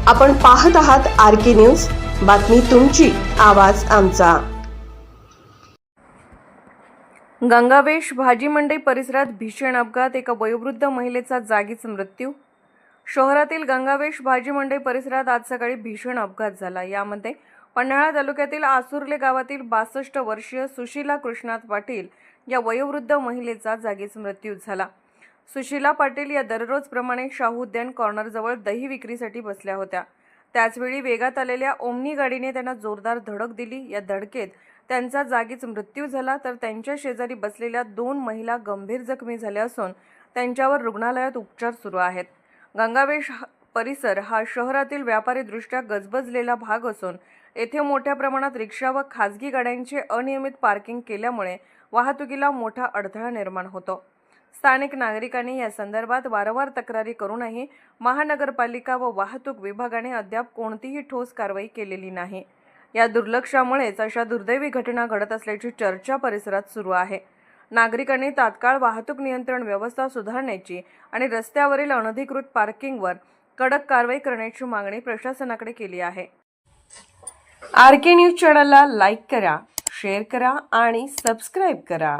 आपण पाहत आहात RK न्यूज, बातमी तुमची, आवाज आमचा। गंगावेश भाजी मंडई परिसरात भीषण अपघात, एका वयोवृद्ध महिलेचा जागीच मृत्यू। शहरातील गंगावेश भाजी मंडई परिसरात आज सकाळी भीषण अपघात झाला। यामध्ये पन्हाळा तालुक्यातील आसुर्ले गावातील 62 वर्षीय सुशीला कृष्णात पाटील या वयोवृद्ध महिलेचा जागीच मृत्यू झाला। सुशीला पाटील या दररोजप्रमाणे शाहू उद्यान कॉर्नरजवळ दही विक्रीसाठी बसल्या होत्या। त्याचवेळी वेगात आलेल्या ओमनी गाडीने त्यांना जोरदार धडक दिली। या धडकेत त्यांचा जागीच मृत्यू झाला, तर त्यांच्या शेजारी बसलेल्या 2 महिला गंभीर जखमी झाल्या असून त्यांच्यावर रुग्णालयात उपचार सुरू आहेत। गंगावेश परिसर हा शहरातील व्यापारीदृष्ट्या गजबजलेला भाग असून येथे मोठ्या प्रमाणात रिक्षा व खासगी गाड्यांचे अनियमित पार्किंग केल्यामुळे वाहतुकीला मोठा अडथळा निर्माण होतो। स्थानिक नागरिकांनी या संदर्भात वारंवार तक्रारी करूनही महानगरपालिका व वाहतूक विभागाने अद्याप कोणतीही ठोस कारवाई केलेली नाही। या दुर्लक्षामुळेच अशा दुर्दैवी घटना घडत असल्याची चर्चा परिसरात सुरू आहे। नागरिकांनी तात्काळ वाहतूक नियंत्रण व्यवस्था सुधारण्याची आणि रस्त्यावरील अनधिकृत पार्किंगवर कडक कारवाई करण्याची मागणी प्रशासनाकडे केली आहे। RK न्यूज चॅनलला लाईक करा, शेअर करा आणि सबस्क्राईब करा।